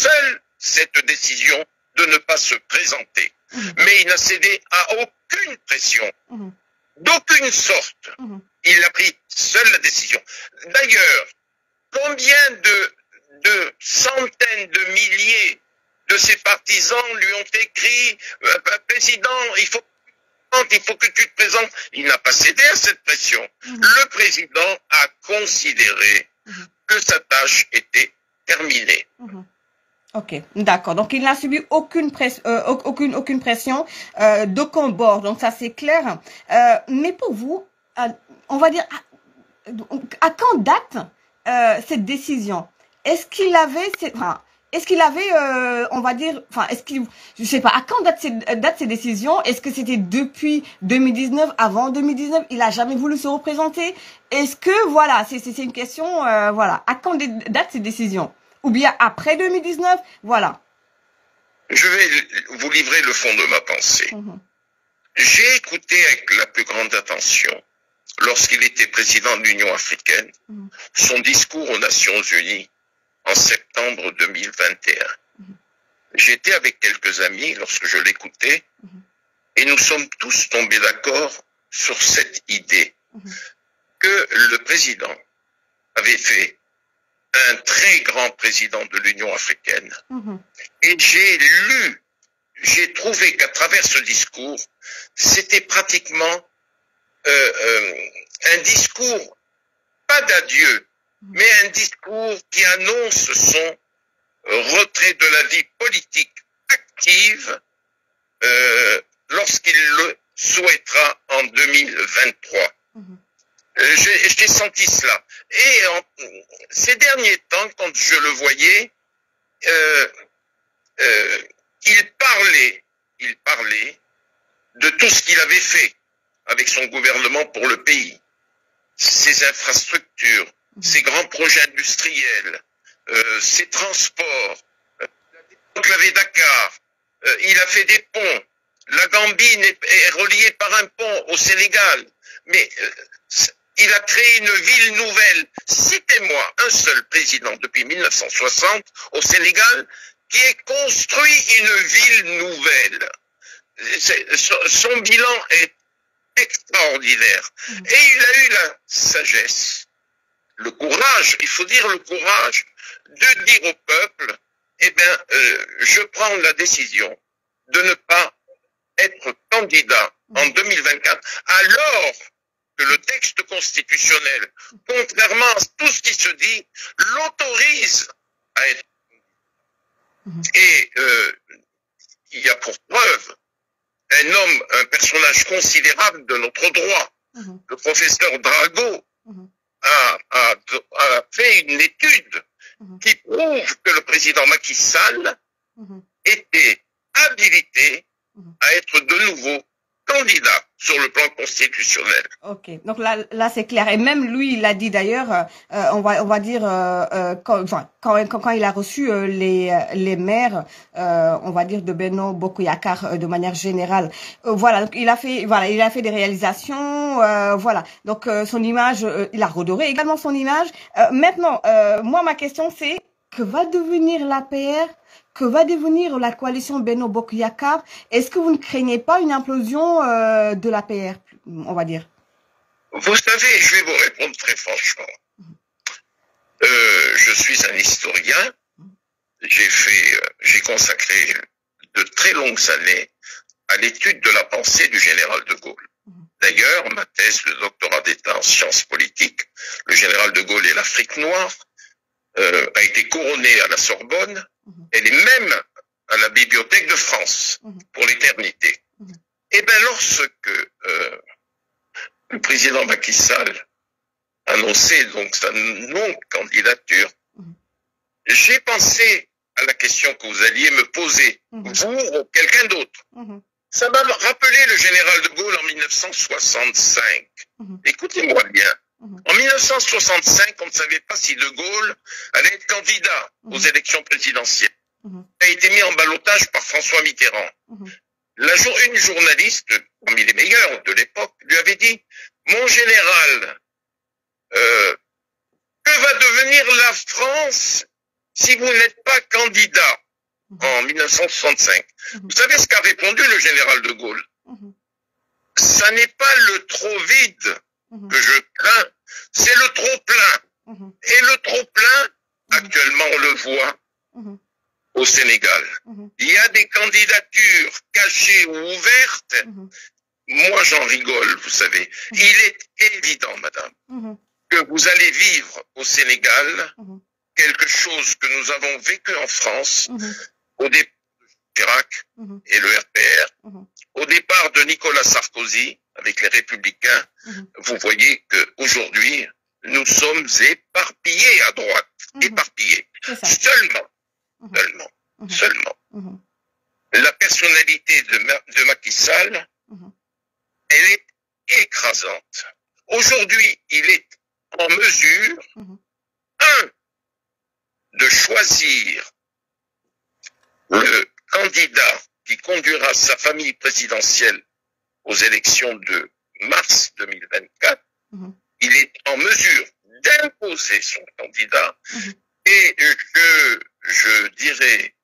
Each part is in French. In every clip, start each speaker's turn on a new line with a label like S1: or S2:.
S1: seule cette décision de ne pas se présenter. Mais il n'a cédé à aucune pression, d'aucune sorte. Il a pris seul la décision. D'ailleurs, combien de centaines de milliers de ses partisans lui ont écrit « Président, il faut que tu te présentes ». Il n'a pas cédé à cette pression. Le président a considéré que sa tâche était terminée.
S2: Ok, d'accord. Donc, il n'a subi aucune pression d'aucun bord. Donc, ça, c'est clair. Mais pour vous, on va dire, à quand date cette décision? Est-ce qu'il avait, on va dire, je sais pas, à quand date ces décisions? Est-ce que c'était depuis 2019, avant 2019? Il a jamais voulu se représenter? Est-ce que, voilà, c'est une question, voilà, à quand date ces décisions? Ou bien après 2019, voilà.
S1: Je vais vous livrer le fond de ma pensée. J'ai écouté avec la plus grande attention, lorsqu'il était président de l'Union africaine, son discours aux Nations Unies en septembre 2021. J'étais avec quelques amis lorsque je l'écoutais, et nous sommes tous tombés d'accord sur cette idée que le président avait fait un très grand président de l'Union africaine. Et j'ai trouvé qu'à travers ce discours, c'était pratiquement un discours, pas d'adieu, mais un discours qui annonce son retrait de la vie politique active lorsqu'il le souhaitera en 2023. J'ai senti cela. Et ces derniers temps, quand je le voyais, il parlait de tout ce qu'il avait fait avec son gouvernement pour le pays, ses infrastructures, ses grands projets industriels, ses transports, l'enclavé Dakar, il a fait des ponts, la Gambie est reliée par un pont au Sénégal, mais il a créé une ville nouvelle. Citez-moi un seul président depuis 1960 au Sénégal qui ait construit une ville nouvelle. Son bilan est extraordinaire. Et il a eu la sagesse, le courage, il faut dire le courage, de dire au peuple, eh bien, je prends la décision de ne pas être candidat en 2024, alors que le texte constitutionnel, contrairement à tout ce qui se dit, l'autorise à être. Et il y a pour preuve un personnage considérable de notre droit, le professeur Drago, a fait une étude qui prouve que le président Macky Sall était habilité à être de nouveau candidat sur le plan constitutionnel.
S2: Ok, donc là c'est clair. Et même lui, il a dit d'ailleurs, on va dire quand il a reçu les maires, on va dire de Benno Bokk Yakaar de manière générale. Voilà, donc il a fait des réalisations, voilà. Donc son image, il a redoré également son image. Maintenant, moi ma question c'est que va devenir l'APR? Que va devenir la coalition Benno Bokk Yakaar? Est-ce que vous ne craignez pas une implosion de l'APR, on va dire?
S1: Vous savez, je vais vous répondre très franchement. Je suis un historien. J'ai consacré de très longues années à l'étude de la pensée du général de Gaulle. D'ailleurs, ma thèse de doctorat d'État en sciences politiques, le général de Gaulle et l'Afrique noire, a été couronnée à la Sorbonne. Elle est même à la Bibliothèque de France pour l'éternité. Et bien, lorsque le président Macky Sall annonçait donc sa non-candidature, j'ai pensé à la question que vous alliez me poser, vous ou quelqu'un d'autre. Ça m'a rappelé le général de Gaulle en 1965. Écoutez-moi bien. En 1965, on ne savait pas si de Gaulle allait être candidat aux élections présidentielles. Il a été mis en ballottage par François Mitterrand. Une journaliste, parmi les meilleurs de l'époque, lui avait dit « Mon général, que va devenir la France si vous n'êtes pas candidat en 1965, vous savez ce qu'a répondu le général de Gaulle? Ça n'est pas le trop vide que je crains, c'est le trop plein. Et le trop plein, actuellement on le voit au Sénégal. Il y a des candidatures cachées ou ouvertes. Moi j'en rigole, vous savez. Il est évident, madame, que vous allez vivre au Sénégal quelque chose que nous avons vécu en France au départ de Chirac et le RPR, au départ de Nicolas Sarkozy avec les Républicains. Vous voyez qu'aujourd'hui, nous sommes éparpillés à droite, éparpillés. Seulement. La personnalité de Macky Sall, elle est écrasante. Aujourd'hui, il est en mesure, de choisir le candidat qui conduira sa famille présidentielle aux élections de mars 2024. Il est en mesure d'imposer son candidat. Et je dirais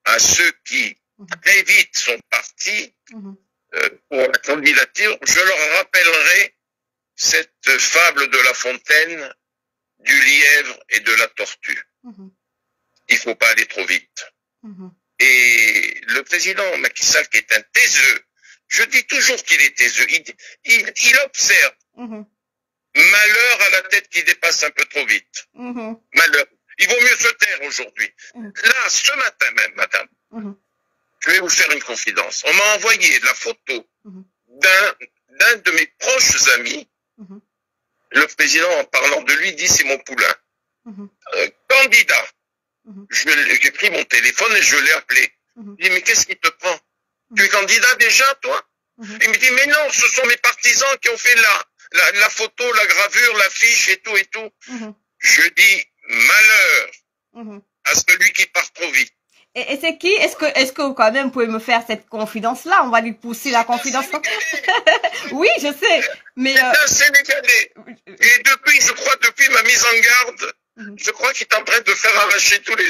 S1: à ceux qui évitent son parti pour la candidature, je leur rappellerai cette fable de La Fontaine du lièvre et de la tortue. Il faut pas aller trop vite. Et le président Macky Sall, qui est un taiseux, je dis toujours qu'il est taiseux, il observe. Malheur à la tête qui dépasse un peu trop vite. Malheur. Il vaut mieux se taire aujourd'hui. Là, ce matin même, madame, je vais vous faire une confidence. On m'a envoyé la photo d'un de mes proches amis. Le président, en parlant de lui, dit c'est mon poulain. Candidat. J'ai pris mon téléphone et je l'ai appelé. Il dit mais qu'est-ce qui te prend? Tu es candidat déjà, toi? Il me dit mais non, ce sont mes partisans qui ont fait la photo, la gravure, l'affiche et tout et tout. Je dis malheur à celui qui part trop vite.
S2: Et c'est qui? Est-ce que quand même vous pouvez me faire cette confidence-là? On va lui pousser la confidence. Oui, je sais. Mais
S1: c'est un Sénégalais. Et depuis ma mise en garde, je crois qu'il est en train de faire arracher toutes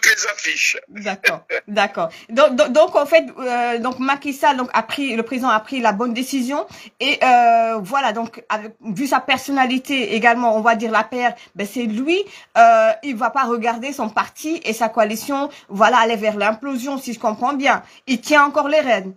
S1: les affiches.
S2: D'accord. Donc en fait, donc Macky Sall le président a pris la bonne décision et voilà, donc vu sa personnalité également, on va dire la paire, ben c'est lui, il va pas regarder son parti et sa coalition, voilà, aller vers l'implosion, si je comprends bien. Il tient encore les rênes.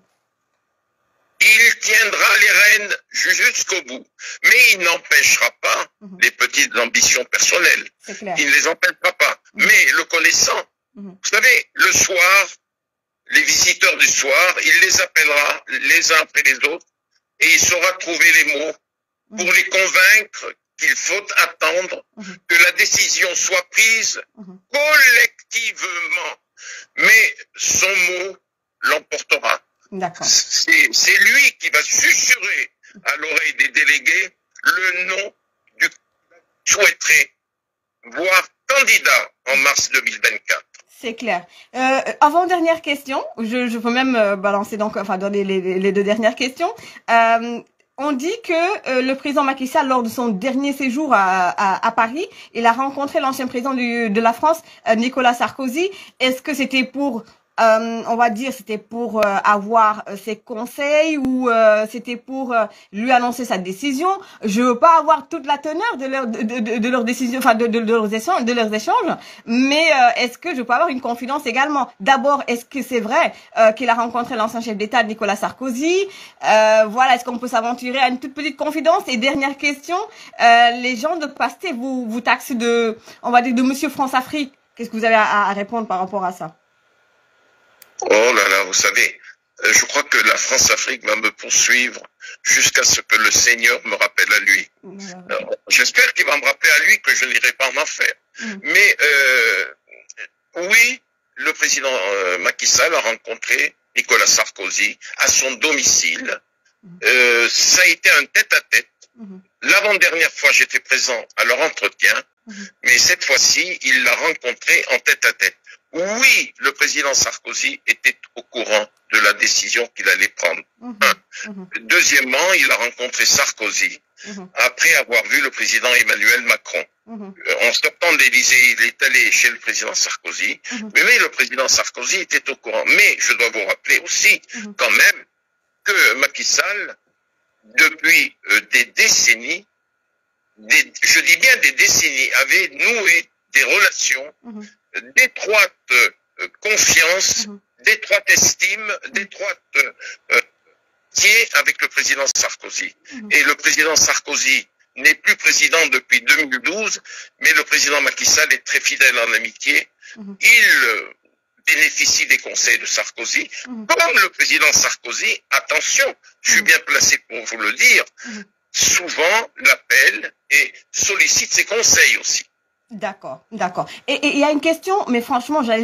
S1: Il tiendra les rênes jusqu'au bout. Mais il n'empêchera pas les petites ambitions personnelles. Il ne les empêchera pas. Mais le connaissant, vous savez, le soir, les visiteurs du soir, il les appellera les uns après les autres et il saura trouver les mots pour les convaincre qu'il faut attendre que la décision soit prise collectivement. Mais son mot l'emportera. C'est lui qui va susurrer à l'oreille des délégués le nom du souhaiterait voir candidat en mars 2024.
S2: C'est clair. Avant-dernière question, je peux même balancer donner les deux dernières questions. On dit que le président Macky Sall, lors de son dernier séjour à Paris, il a rencontré l'ancien président de la France, Nicolas Sarkozy. Est-ce que c'était pour on va dire c'était pour avoir ses conseils ou c'était pour lui annoncer sa décision? Je veux pas avoir toute la teneur de leurs décisions, enfin de leurs échanges, mais est-ce que je peux avoir une confidence également? D'abord, est-ce que c'est vrai qu'il a rencontré l'ancien chef d'État Nicolas Sarkozy? Voilà, est-ce qu'on peut s'aventurer à une toute petite confidence? Et dernière question, les gens de Pastef vous taxent on va dire de Monsieur France-Afrique. Qu'est-ce que vous avez à répondre par rapport à ça?
S1: Oh là là, vous savez, je crois que la France-Afrique va me poursuivre jusqu'à ce que le Seigneur me rappelle à lui. J'espère qu'il va me rappeler à lui que je n'irai pas en enfer. Mais oui, le président Macky Sall a rencontré Nicolas Sarkozy à son domicile. Ça a été un tête-à-tête. L'avant-dernière fois, j'étais présent à leur entretien, mais cette fois-ci, il l'a rencontré en tête-à-tête. oui, le président Sarkozy était au courant de la décision qu'il allait prendre. Deuxièmement, il a rencontré Sarkozy après avoir vu le président Emmanuel Macron. En sortant de l'Élysée, il est allé chez le président Sarkozy, mais le président Sarkozy était au courant. Mais je dois vous rappeler aussi, quand même, que Macky Sall, depuis des décennies, je dis bien des décennies, avait noué des relations d'étroite confiance, d'étroite estime, d'étroite avec le président Sarkozy. Et le président Sarkozy n'est plus président depuis 2012, mais le président Macky Sall est très fidèle en amitié. Il bénéficie des conseils de Sarkozy, comme le président Sarkozy, attention, je suis bien placé pour vous le dire, souvent l'appelle et sollicite ses conseils aussi.
S2: D'accord, d'accord. Et il y a une question, mais franchement, j'allais